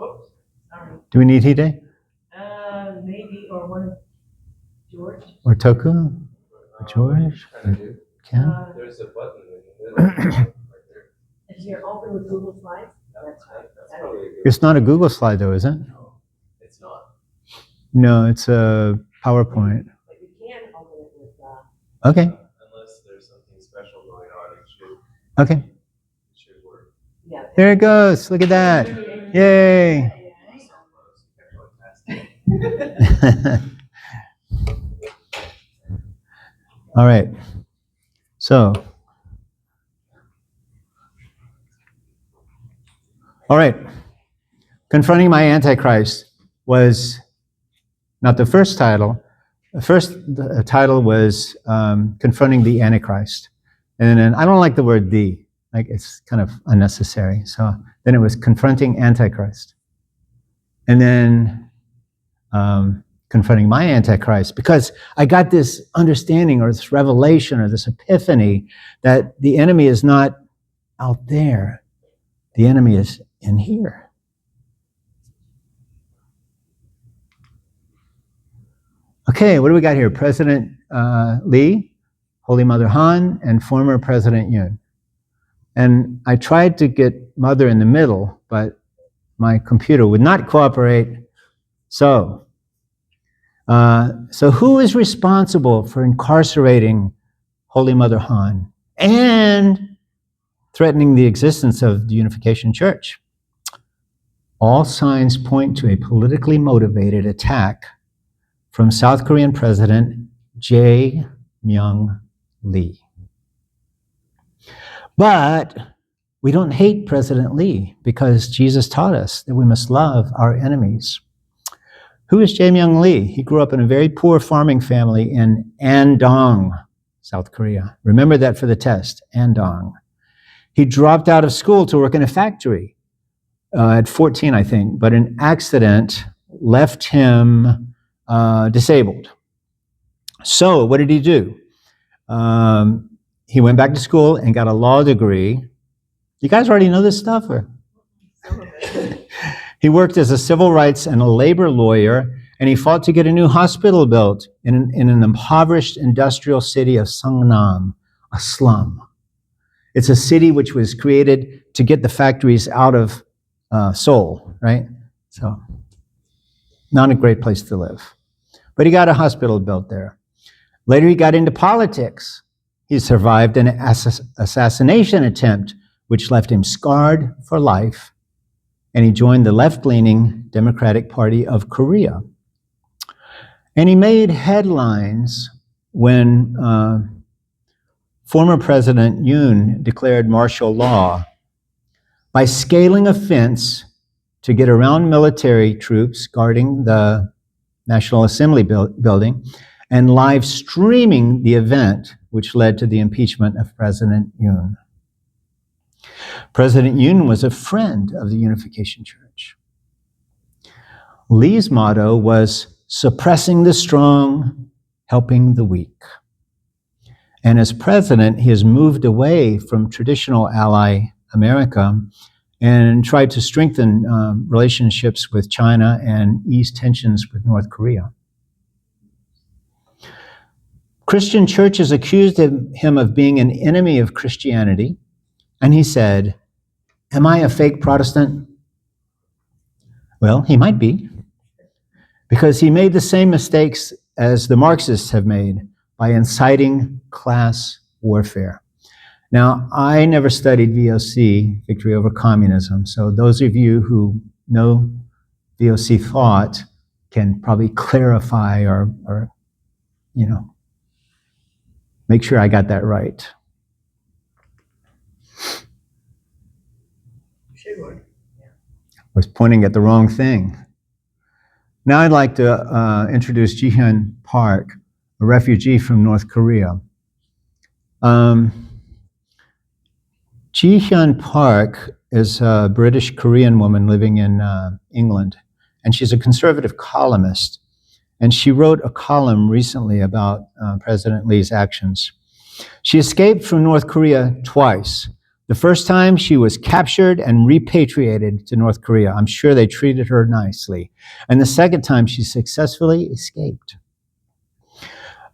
Oops, sorry. Do we need Hide? Maybe, or one of George. Or Toku? Or George? Or Ken? There's a button in the middle. Right there. If you're open with Google Slides, that's right. That's probably a good. It's not a Google slide though, is it? No, it's not. No, it's a PowerPoint. But you can open it with, Okay, Unless there's something special going on, it okay. should work. yeah. There it goes. Look at that. Yay. All right. So, all right. Confronting My Antichrist was not the first title. The first title was Confronting the Antichrist. And then I don't like the word "the," like it's kind of unnecessary. So then it was Confronting Antichrist. And then Confronting My Antichrist, because I got this understanding or this revelation or this epiphany that the enemy is not out there. The enemy is in here. Okay, what do we got here? President Lee, Holy Mother Han, and former President Yoon. And I tried to get Mother in the middle, but my computer would not cooperate. So who is responsible for incarcerating Holy Mother Han and threatening the existence of the Unification Church? All signs point to a politically motivated attack from South Korean President Jae-Myung Lee. But we don't hate President Lee because Jesus taught us that we must love our enemies. Who is Jae-Myung Lee? He grew up in a very poor farming family in Andong, South Korea. Remember that for the test, Andong. He dropped out of school to work in a factory at 14, I think, but an accident left him disabled. So what did he do? He went back to school and got a law degree. You guys already know this stuff? Or? He worked as a civil rights and a labor lawyer, and he fought to get a new hospital built in an impoverished industrial city of Seongnam, a slum. It's a city which was created to get the factories out of Seoul, right? So, not a great place to live. But he got a hospital built there. Later, he got into politics. He survived an assassination attempt, which left him scarred for life, and he joined the left-leaning Democratic Party of Korea. And he made headlines when former President Yoon declared martial law by scaling a fence to get around military troops guarding the National Assembly building and live streaming the event, which led to the impeachment of President Yoon. President Yoon was a friend of the Unification Church. Lee's motto was suppressing the strong, helping the weak. And as president, he has moved away from traditional ally America and tried to strengthen relationships with China and ease tensions with North Korea. Christian churches accused him of being an enemy of Christianity, and he said, "Am I a fake Protestant?" Well, he might be, because he made the same mistakes as the Marxists have made by inciting class warfare. Now, I never studied VOC, Victory Over Communism, so those of you who know VOC thought can probably clarify or make sure I got that right. Sure. Was pointing at the wrong thing. Now I'd like to introduce Ji-hyun Park, a refugee from North Korea. Ji-hyun Park is a British Korean woman living in England, and she's a conservative columnist. And she wrote a column recently about President Lee's actions. She escaped from North Korea twice, The first time she was captured and repatriated to North Korea. I'm sure they treated her nicely. And the second time she successfully escaped.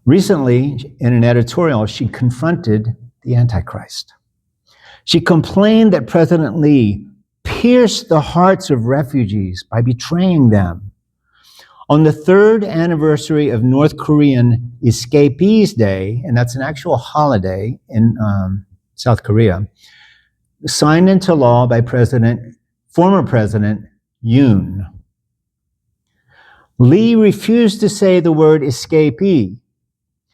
Recently, in an editorial, she confronted the Antichrist. She complained that President Lee pierced the hearts of refugees by betraying them. On the third anniversary of North Korean Escapees Day, and that's an actual holiday in South Korea, signed into law by former President Yoon. Lee refused to say the word escapee.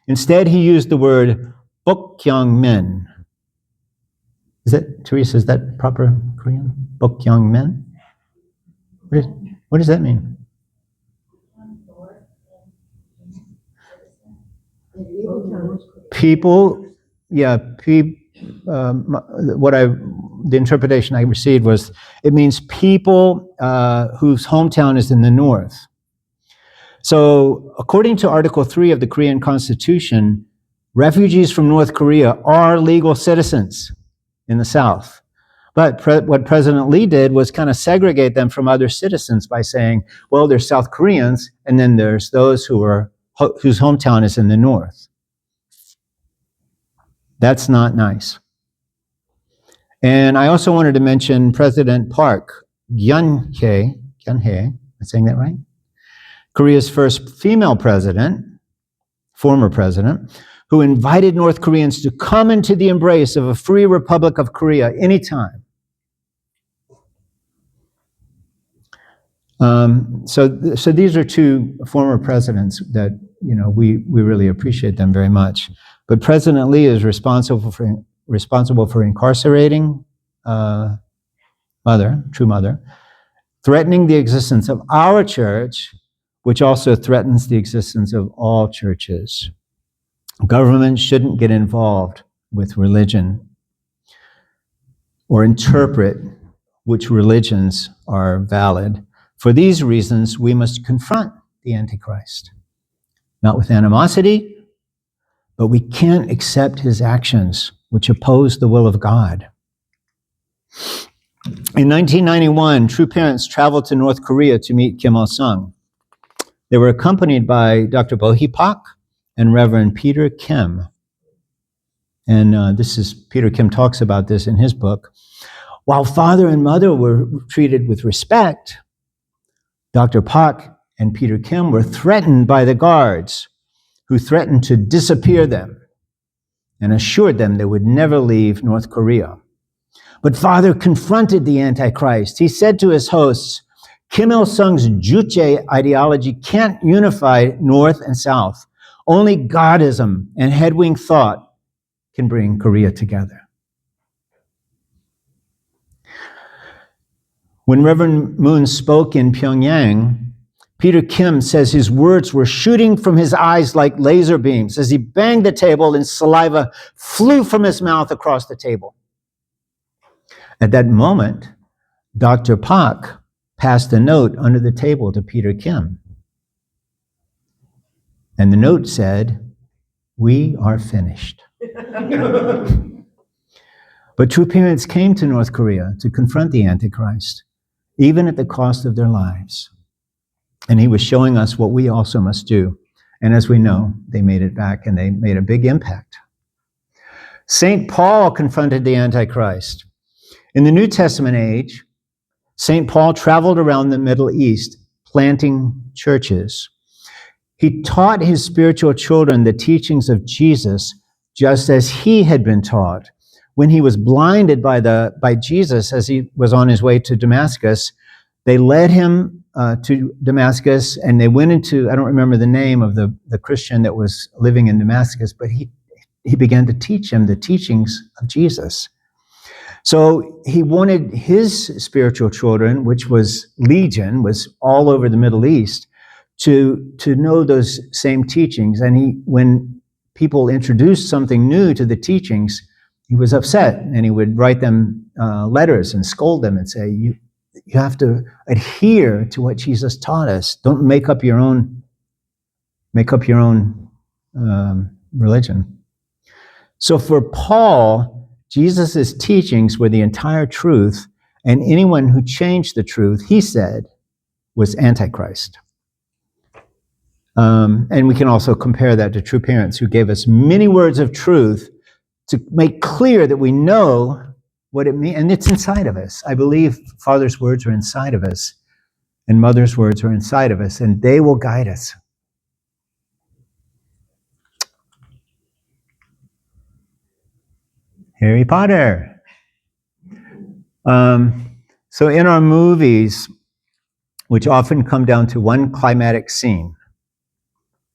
Instead, he used the word Bokyoungmin. Teresa, is that proper Korean? Bokyoungmin? What does that mean? People, yeah, the interpretation I received was, it means people whose hometown is in the north. So, according to Article 3 of the Korean Constitution, refugees from North Korea are legal citizens in the South. But what President Lee did was kind of segregate them from other citizens by saying, well, there's South Koreans, and then there's those whose hometown is in the North. That's not nice. And I also wanted to mention President Park Geun-hye, am I saying that right? Korea's first female president, former president, who invited North Koreans to come into the embrace of a free Republic of Korea anytime. So these are two former presidents that, we really appreciate them very much. But President Lee is responsible for incarcerating true mother, threatening the existence of our church, which also threatens the existence of all churches. Government shouldn't get involved with religion or interpret which religions are valid. For these reasons, we must confront the Antichrist, not with animosity, but we can't accept his actions, which oppose the will of God. In 1991, true parents traveled to North Korea to meet Kim Il-sung. They were accompanied by Dr. Bo-hee Pak and Reverend Peter Kim. And Peter Kim talks about this in his book. While father and mother were treated with respect, Dr. Pak and Peter Kim were threatened by the guards, who threatened to disappear them and assured them they would never leave North Korea. But father confronted the Antichrist. He said to his hosts, Kim Il-sung's Juche ideology can't unify North and South. Only Godism and headwing thought can bring Korea together. When Reverend Moon spoke in Pyongyang, Peter Kim says his words were shooting from his eyes like laser beams as he banged the table and saliva flew from his mouth across the table. At that moment, Dr. Pak passed a note under the table to Peter Kim. And the note said, "We are finished." But true parents came to North Korea to confront the Antichrist, even at the cost of their lives. And he was showing us what we also must do. And as we know, they made it back and they made a big impact. St. Paul confronted the Antichrist. In the New Testament age, St. Paul traveled around the Middle East planting churches. He taught his spiritual children the teachings of Jesus just as he had been taught. When he was blinded by Jesus as he was on his way to Damascus, they led him to Damascus, and they went into, I don't remember the name of the Christian that was living in Damascus, but he began to teach him the teachings of Jesus. So he wanted his spiritual children, which was Legion, was all over the Middle East, to know those same teachings. And when people introduced something new to the teachings, he was upset, and he would write them letters and scold them and say, you have to adhere to what Jesus taught us. Don't make up your own religion. So for Paul, Jesus' teachings were the entire truth, and anyone who changed the truth, he said, was Antichrist. And we can also compare that to true parents who gave us many words of truth to make clear that we know what it means, and it's inside of us. I believe Father's words are inside of us, and Mother's words are inside of us, and they will guide us. Harry Potter. So in our movies, which often come down to one climatic scene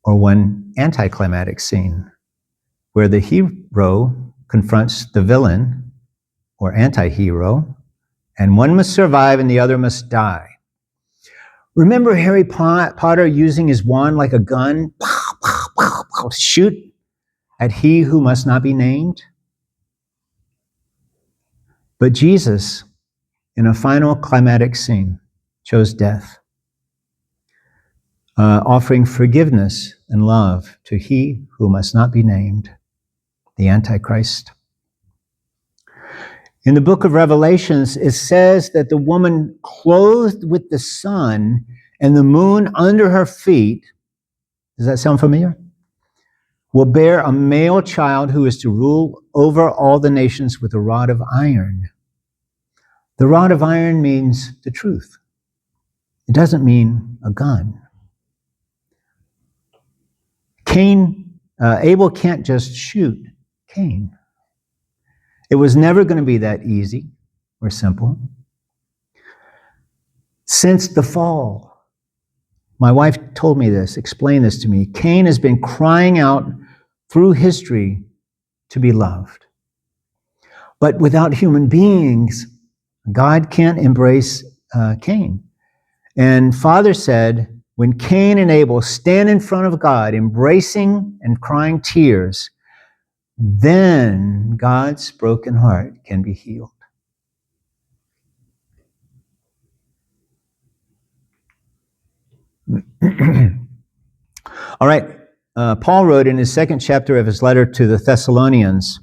or one anticlimactic scene, where the hero confronts the villain or anti-hero, and one must survive and the other must die. Remember Harry Potter using his wand like a gun? Pow, pow, pow, pow, shoot at he who must not be named? But Jesus, in a final climatic scene, chose death, offering forgiveness and love to he who must not be named, the Antichrist. In the book of Revelations, it says that the woman clothed with the sun and the moon under her feet, does that sound familiar? Will bear a male child who is to rule over all the nations with a rod of iron. The rod of iron means the truth. It doesn't mean a gun. Abel can't just shoot Cain. It was never going to be that easy or simple. Since the fall, my wife told me this, explained this to me, Cain has been crying out through history to be loved. But without human beings, God can't embrace Cain. And Father said, when Cain and Abel stand in front of God, embracing and crying tears, then God's broken heart can be healed. All right. Paul wrote in his second chapter of his letter to the Thessalonians,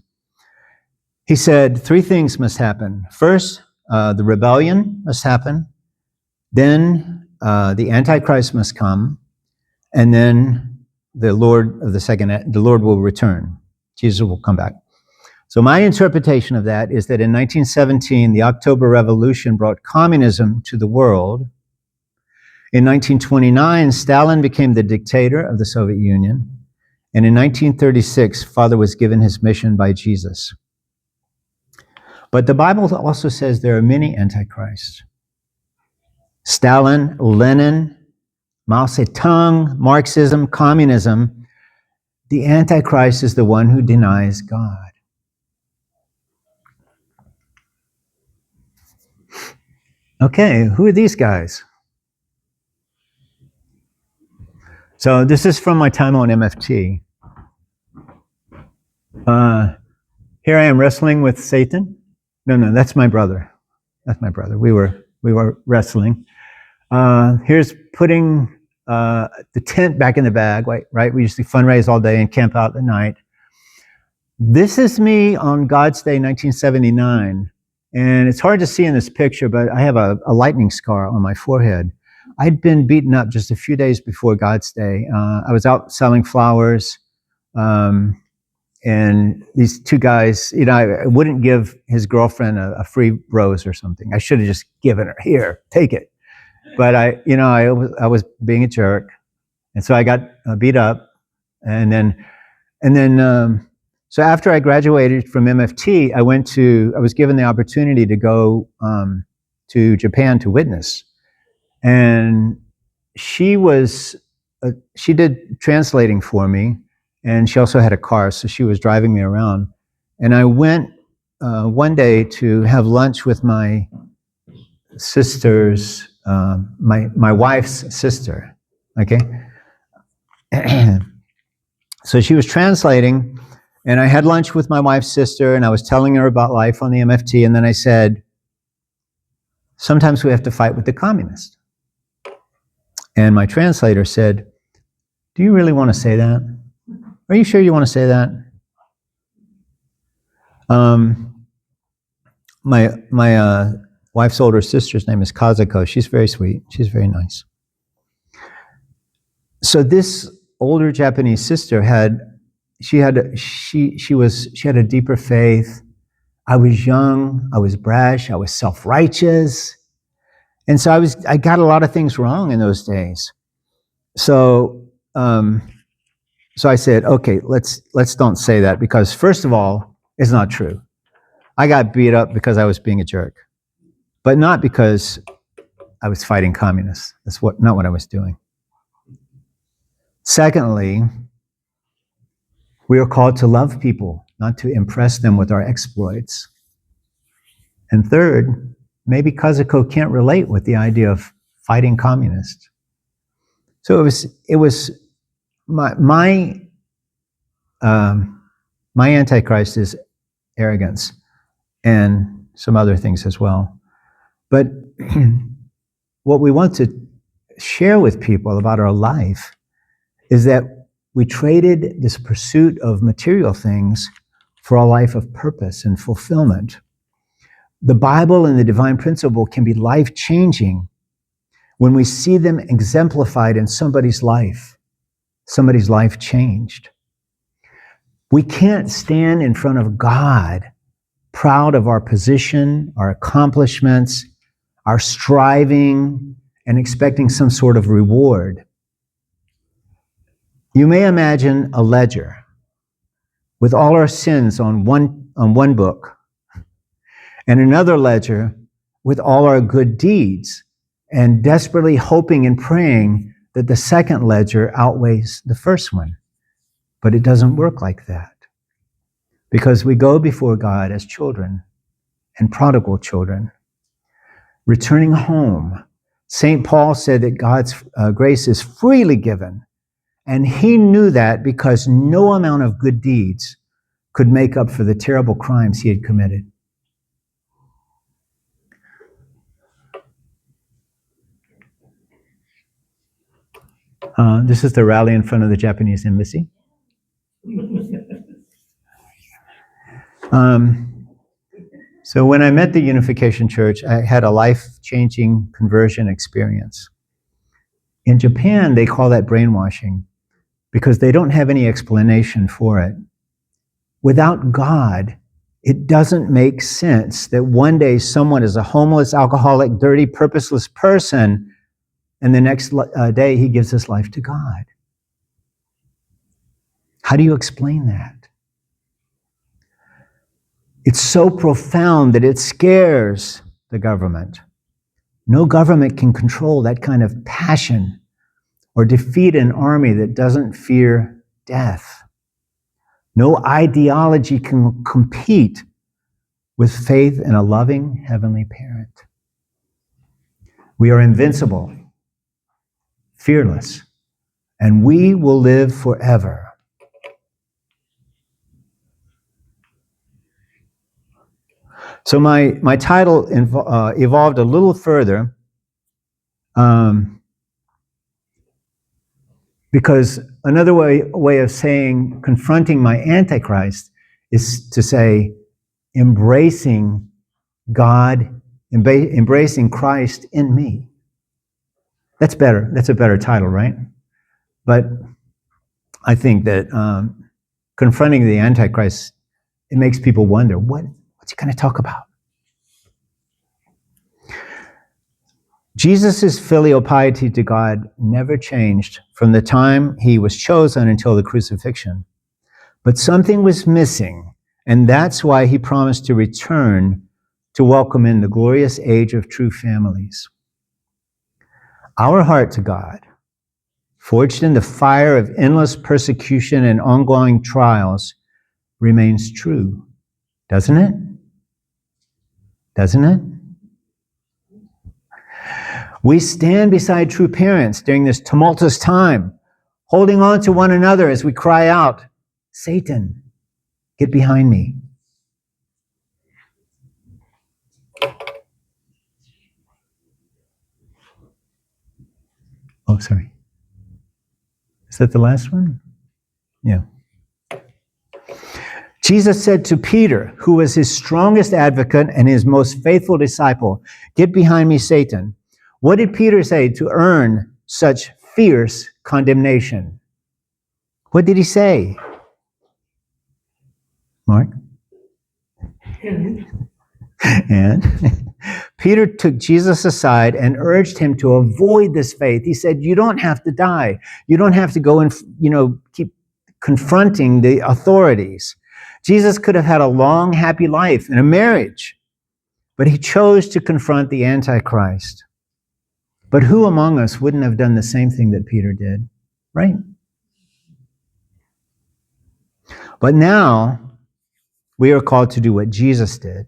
he said, 3 things must happen. First, the rebellion must happen. Then the Antichrist must come. And then the Lord will return. Jesus will come back. So my interpretation of that is that in 1917, the October Revolution brought communism to the world. In 1929, Stalin became the dictator of the Soviet Union. And in 1936, Father was given his mission by Jesus. But the Bible also says there are many antichrists. Stalin, Lenin, Mao Zedong, Marxism, communism. The Antichrist is the one who denies God. Okay, who are these guys? So this is from my time on MFT. Here I am wrestling with Satan. No, that's my brother. That's my brother. We were wrestling. Here's putting the tent back in the bag, right? We used to fundraise all day and camp out at night. This is me on God's Day 1979. And it's hard to see in this picture, but I have a lightning scar on my forehead. I'd been beaten up just a few days before God's Day. I was out selling flowers, and these 2 guys, I wouldn't give his girlfriend a free rose or something. I should have just given her, here, take it. But I was being a jerk, and so I got beat up, and then. So after I graduated from MFT, I was given the opportunity to go to Japan to witness. And she did translating for me, and she also had a car, so she was driving me around. And I went one day to have lunch with my sister's, my wife's sister, okay? So she was translating, and I had lunch with my wife's sister, and I was telling her about life on the MFT, and then I said, sometimes we have to fight with the communists. And my translator said, do you really want to say that? Are you sure you want to say that? my wife's older sister's name is Kazuko. She's very sweet. She's very nice. So this older Japanese sister had a deeper faith. I was young, I was brash, I was self-righteous. And so I got a lot of things wrong in those days. So so I said, okay, let's don't say that, because first of all, it's not true. I got beat up because I was being a jerk, but not because I was fighting communists. That's not what I was doing. Secondly, we are called to love people, not to impress them with our exploits. And third, maybe Kazuko can't relate with the idea of fighting communists. So it was my Antichrist is arrogance and some other things as well. But what we want to share with people about our life is that we traded this pursuit of material things for a life of purpose and fulfillment. The Bible and the divine principle can be life-changing when we see them exemplified in somebody's life changed. We can't stand in front of God proud of our position, our accomplishments, our striving, and expecting some sort of reward. You may imagine a ledger with all our sins on one book, and another ledger with all our good deeds, and desperately hoping and praying that the second ledger outweighs the first one. But it doesn't work like that, because we go before God as children and prodigal children, returning home. St. Paul said that God's grace is freely given, and he knew that because no amount of good deeds could make up for the terrible crimes he had committed. This is the rally in front of the Japanese embassy. So when I met the Unification Church, I had a life-changing conversion experience. In Japan, they call that brainwashing because they don't have any explanation for it. Without God, it doesn't make sense that one day someone is a homeless, alcoholic, dirty, purposeless person, and the next day he gives his life to God. How do you explain that? It's so profound that it scares the government. No government can control that kind of passion or defeat an army that doesn't fear death. No ideology can compete with faith in a loving heavenly parent. We are invincible, fearless, and we will live forever. So my title evolved a little further because another way of saying confronting my Antichrist is to say embracing God, embracing Christ in me. That's better. That's a better title, right? But I think that confronting the Antichrist, it makes people wonder, what's he going to talk about? Jesus' filial piety to God never changed from the time he was chosen until the crucifixion. But something was missing, and that's why he promised to return to welcome in the glorious age of true families. Our heart to God, forged in the fire of endless persecution and ongoing trials, remains true, doesn't it? Doesn't it? We stand beside true parents during this tumultuous time, holding on to one another as we cry out, Satan, get behind me. Oh, sorry. Is that the last one? Yeah. Jesus said to Peter, who was his strongest advocate and his most faithful disciple, "Get behind me, Satan." What did Peter say to earn such fierce condemnation? What did he say? Mark? And Peter took Jesus aside and urged him to avoid this faith. He said, you don't have to die. You don't have to go and, keep confronting the authorities. Jesus could have had a long, happy life and a marriage, but he chose to confront the Antichrist. But who among us wouldn't have done the same thing that Peter did, right? But now we are called to do what Jesus did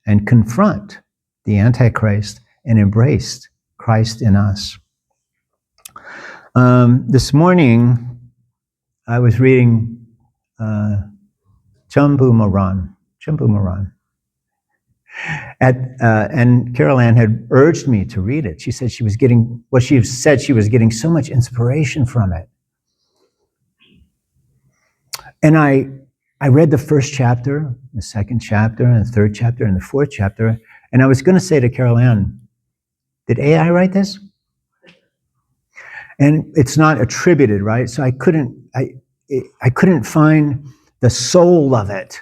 and confront the Antichrist and embrace Christ in us. This morning, I was reading Chambu Moran. And Carol Ann had urged me to read it. She said she was getting so much inspiration from it. And I read the first chapter, the second chapter, and the third chapter, and the fourth chapter, and I was going to say to Carol Ann, did AI write this? And it's not attributed, right? So I couldn't find the soul of it.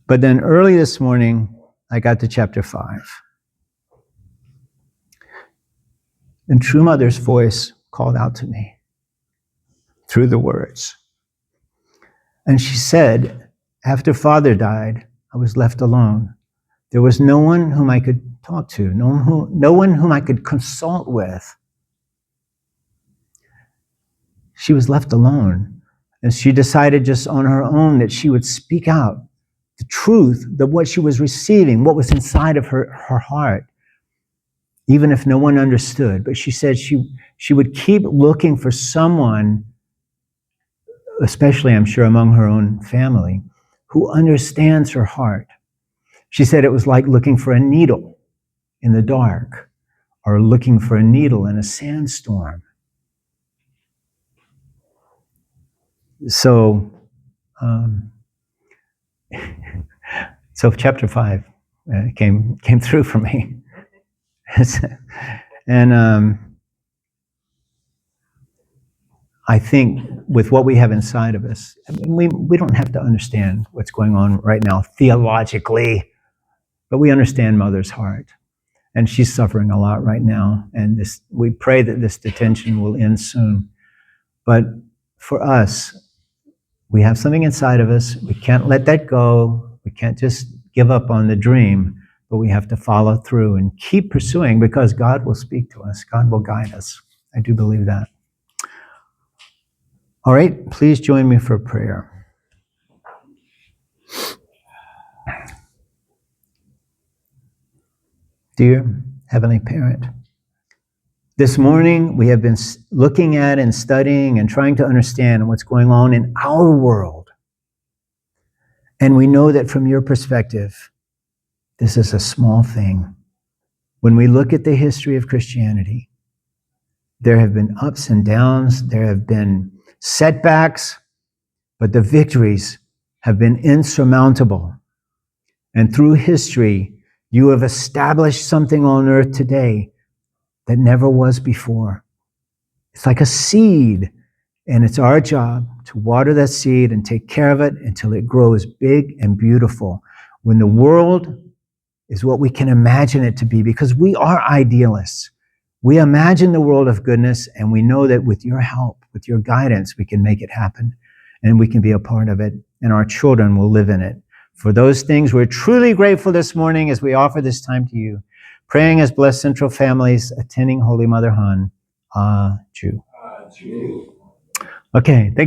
But then early this morning, I got to chapter 5. And True Mother's voice called out to me through the words. And she said, after Father died, I was left alone. There was no one whom I could talk to, no one whom I could consult with. She was left alone. And she decided just on her own that she would speak out the truth, that what she was receiving, what was inside of her heart, even if no one understood. But she said she would keep looking for someone, especially I'm sure among her own family, who understands her heart. She said it was like looking for a needle in the dark or looking for a needle in a sandstorm. So chapter 5 came through for me. And I think with what we have inside of us, I mean, we don't have to understand what's going on right now theologically, but we understand Mother's heart. And she's suffering a lot right now. And we pray that this detention will end soon. But for us, we have something inside of us. We can't let that go. We can't just give up on the dream, but we have to follow through and keep pursuing because God will speak to us. God will guide us. I do believe that. All right, please join me for prayer. Dear Heavenly Parent, this morning we have been looking at and studying and trying to understand what's going on in our world. And we know that from your perspective, this is a small thing. When we look at the history of Christianity, there have been ups and downs, there have been setbacks, but the victories have been insurmountable. And through history, you have established something on earth today that never was before. It's like a seed, and it's our job to water that seed and take care of it until it grows big and beautiful. When the world is what we can imagine it to be, because we are idealists. We imagine the world of goodness, and we know that with your help, with your guidance, we can make it happen, and we can be a part of it, and our children will live in it. For those things, we're truly grateful this morning as we offer this time to you, praying as blessed central families, attending Holy Mother Han. Jew. Okay, thank you.